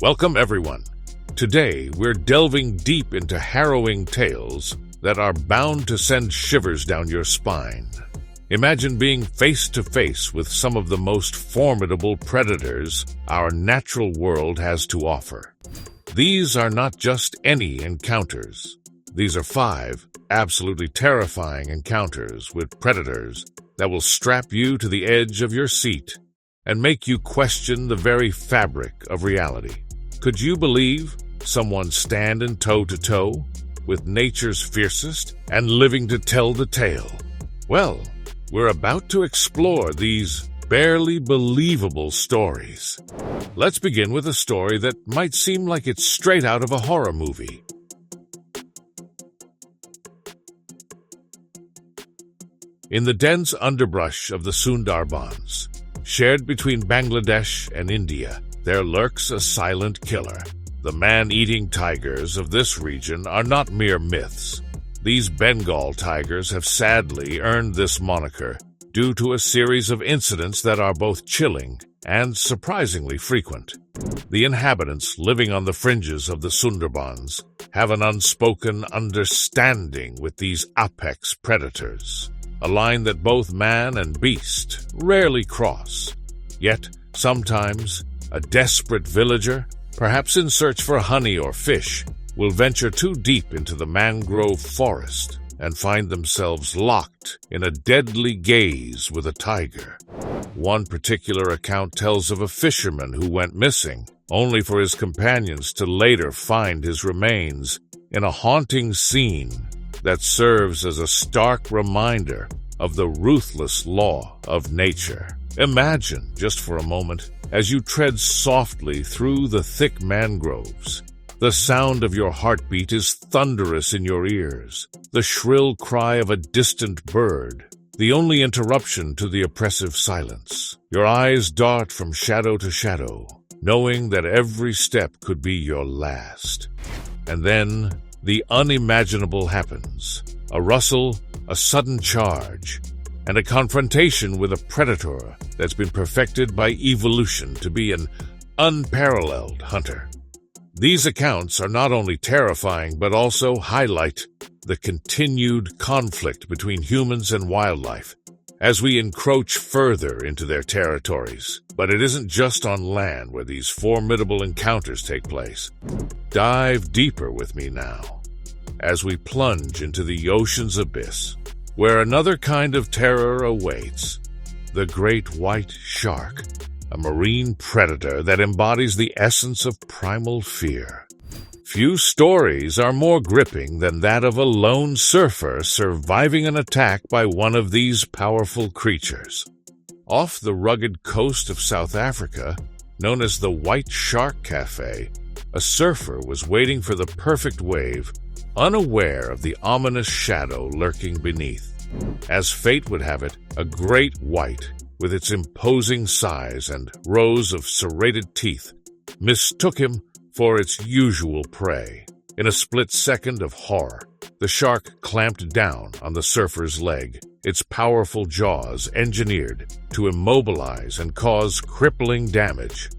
Welcome, everyone. Today, we're delving deep into harrowing tales that are bound to send shivers down your spine. Imagine being face to face with some of the most formidable predators our natural world has to offer. These are not just any encounters. These are 5 absolutely terrifying encounters with predators that will strap you to the edge of your seat and make you question the very fabric of reality. Could you believe someone standing toe-to-toe with nature's fiercest and living to tell the tale? Well, we're about to explore these barely believable stories. Let's begin with a story that might seem like it's straight out of a horror movie. In the dense underbrush of the Sundarbans, shared between Bangladesh and India, there lurks a silent killer. The man-eating tigers of this region are not mere myths. These Bengal tigers have sadly earned this moniker due to a series of incidents that are both chilling and surprisingly frequent. The inhabitants living on the fringes of the Sundarbans have an unspoken understanding with these apex predators, a line that both man and beast rarely cross. Yet, sometimes, a desperate villager, perhaps in search for honey or fish, will venture too deep into the mangrove forest and find themselves locked in a deadly gaze with a tiger. One particular account tells of a fisherman who went missing, only for his companions to later find his remains in a haunting scene that serves as a stark reminder of the ruthless law of nature. Imagine, just for a moment, as you tread softly through the thick mangroves. The sound of your heartbeat is thunderous in your ears, the shrill cry of a distant bird, the only interruption to the oppressive silence. Your eyes dart from shadow to shadow, knowing that every step could be your last. And then, the unimaginable happens. A rustle, a sudden charge, and a confrontation with a predator that's been perfected by evolution to be an unparalleled hunter. These accounts are not only terrifying but also highlight the continued conflict between humans and wildlife as we encroach further into their territories. But it isn't just on land where these formidable encounters take place. Dive deeper with me now as we plunge into the ocean's abyss, where another kind of terror awaits: the great white shark, a marine predator that embodies the essence of primal fear. Few stories are more gripping than that of a lone surfer surviving an attack by one of these powerful creatures. Off the rugged coast of South Africa, known as the White Shark Cafe, a surfer was waiting for the perfect wave, unaware of the ominous shadow lurking beneath. As fate would have it, a great white, with its imposing size and rows of serrated teeth, mistook him for its usual prey. In a split second of horror, the shark clamped down on the surfer's leg, its powerful jaws engineered to immobilize and cause crippling damage.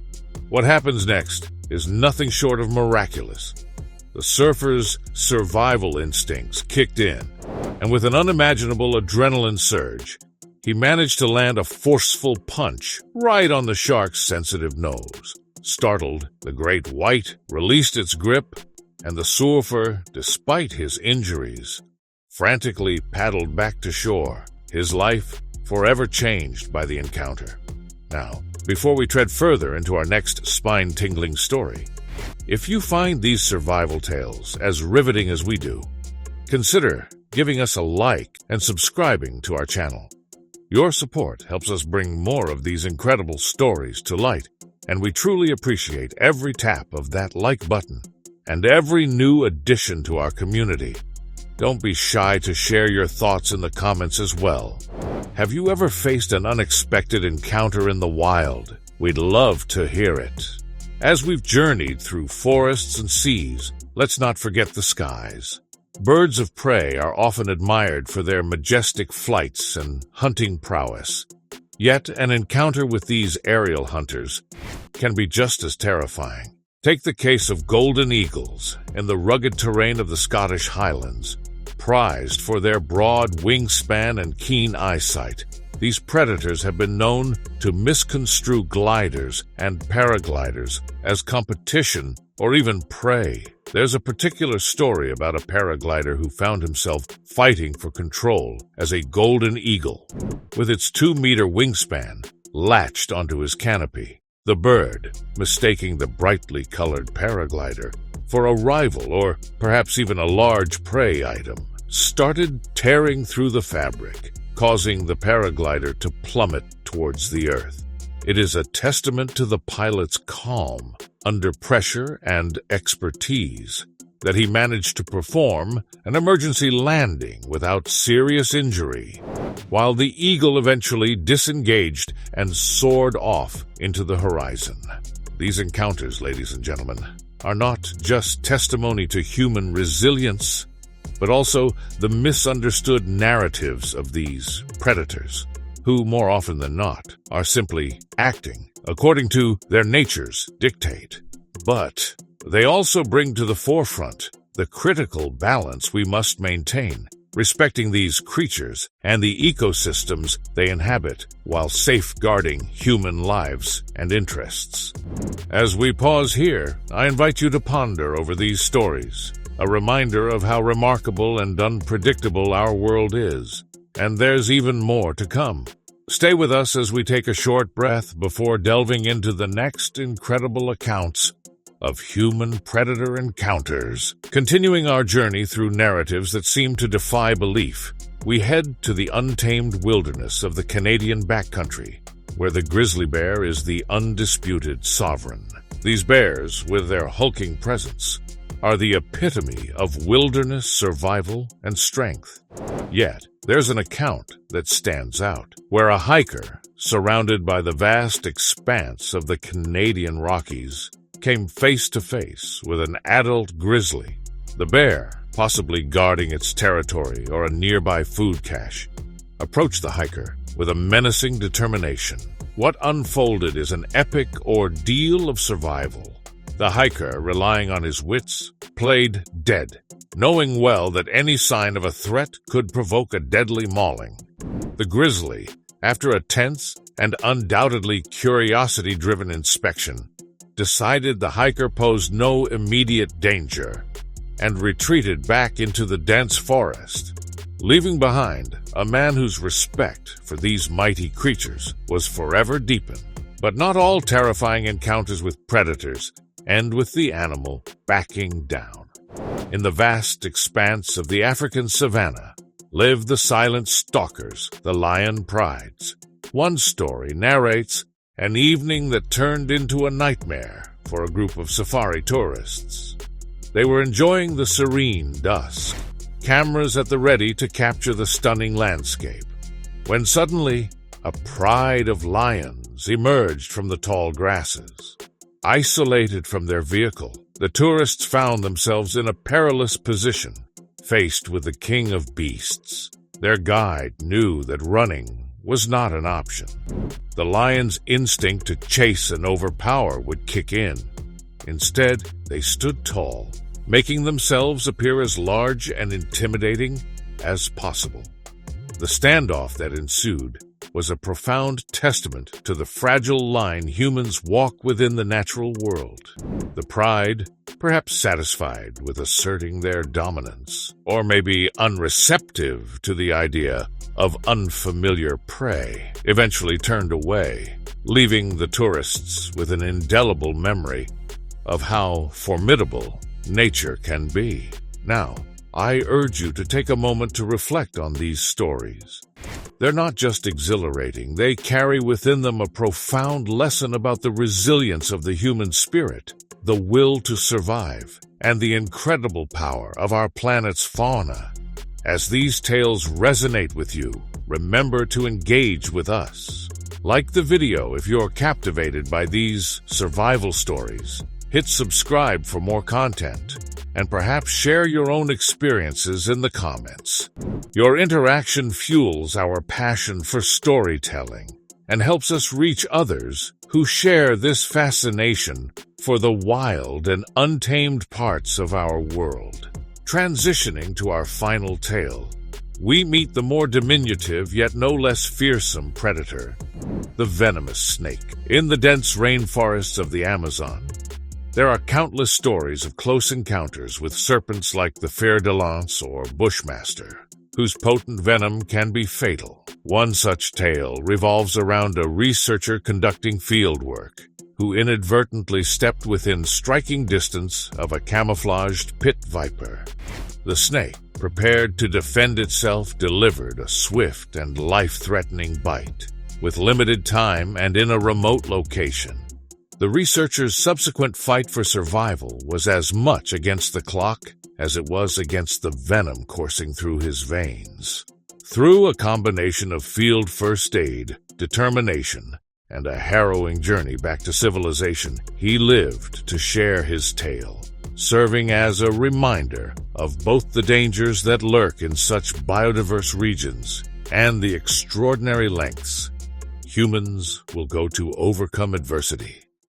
What happens next is nothing short of miraculous. The surfer's survival instincts kicked in, and with an unimaginable adrenaline surge, he managed to land a forceful punch right on the shark's sensitive nose. Startled, the great white released its grip, and the surfer, despite his injuries, frantically paddled back to shore, his life forever changed by the encounter. Now, before we tread further into our next spine-tingling story, if you find these survival tales as riveting as we do, consider giving us a like and subscribing to our channel. Your support helps us bring more of these incredible stories to light, and we truly appreciate every tap of that like button and every new addition to our community. Don't be shy to share your thoughts in the comments as well. Have you ever faced an unexpected encounter in the wild? We'd love to hear it. As we've journeyed through forests and seas, let's not forget the skies. Birds of prey are often admired for their majestic flights and hunting prowess. Yet an encounter with these aerial hunters can be just as terrifying. Take the case of golden eagles in the rugged terrain of the Scottish Highlands. Prized for their broad wingspan and keen eyesight, these predators have been known to misconstrue gliders and paragliders as competition or even prey. There's a particular story about a paraglider who found himself fighting for control as a golden eagle, with its 2-meter wingspan, latched onto his canopy. The bird, mistaking the brightly colored paraglider for a rival or perhaps even a large prey item, started tearing through the fabric, causing the paraglider to plummet towards the earth. It is a testament to the pilot's calm under pressure and expertise that he managed to perform an emergency landing without serious injury, while the eagle eventually disengaged and soared off into the horizon. These encounters, ladies and gentlemen, are not just testimony to human resilience, but also the misunderstood narratives of these predators, who, more often than not, are simply acting according to their nature's dictate. But they also bring to the forefront the critical balance we must maintain, respecting these creatures and the ecosystems they inhabit while safeguarding human lives and interests. As we pause here, I invite you to ponder over these stories, a reminder of how remarkable and unpredictable our world is, and there's even more to come. Stay with us as we take a short breath before delving into the next incredible accounts of human-predator encounters. Continuing our journey through narratives that seem to defy belief, we head to the untamed wilderness of the Canadian backcountry, where the grizzly bear is the undisputed sovereign. These bears, with their hulking presence, are the epitome of wilderness survival and strength. Yet, there's an account that stands out, where a hiker, surrounded by the vast expanse of the Canadian Rockies, came face to face with an adult grizzly. The bear, possibly guarding its territory or a nearby food cache, approached the hiker with a menacing determination. What unfolded is an epic ordeal of survival. The hiker, relying on his wits, played dead, knowing well that any sign of a threat could provoke a deadly mauling. The grizzly, after a tense and undoubtedly curiosity-driven inspection, decided the hiker posed no immediate danger and retreated back into the dense forest, leaving behind a man whose respect for these mighty creatures was forever deepened. But not all terrifying encounters with predators end with the animal backing down. In the vast expanse of the African savanna live the silent stalkers, the lion prides. One story narrates an evening that turned into a nightmare for a group of safari tourists. They were enjoying the serene dusk, cameras at the ready to capture the stunning landscape, when suddenly a pride of lions emerged from the tall grasses. Isolated from their vehicle, the tourists found themselves in a perilous position, faced with the king of beasts. Their guide knew that running was not an option. The lion's instinct to chase and overpower would kick in. Instead, they stood tall, making themselves appear as large and intimidating as possible. The standoff that ensued was a profound testament to the fragile line humans walk within the natural world. The pride, perhaps satisfied with asserting their dominance, or maybe unreceptive to the idea of unfamiliar prey, eventually turned away, leaving the tourists with an indelible memory of how formidable nature can be. Now, I urge you to take a moment to reflect on these stories. They're not just exhilarating, they carry within them a profound lesson about the resilience of the human spirit, the will to survive, and the incredible power of our planet's fauna. As these tales resonate with you, remember to engage with us. Like the video if you're captivated by these survival stories. Hit subscribe for more content, and perhaps share your own experiences in the comments. Your interaction fuels our passion for storytelling and helps us reach others who share this fascination for the wild and untamed parts of our world. Transitioning to our final tale, we meet the more diminutive yet no less fearsome predator, the venomous snake. In the dense rainforests of the Amazon, there are countless stories of close encounters with serpents like the fer-de-lance or bushmaster, whose potent venom can be fatal. One such tale revolves around a researcher conducting fieldwork who inadvertently stepped within striking distance of a camouflaged pit viper. The snake, prepared to defend itself, delivered a swift and life-threatening bite. With limited time and in a remote location, the researcher's subsequent fight for survival was as much against the clock as it was against the venom coursing through his veins. Through a combination of field first aid, determination, and a harrowing journey back to civilization, he lived to share his tale, serving as a reminder of both the dangers that lurk in such biodiverse regions and the extraordinary lengths humans will go to overcome adversity.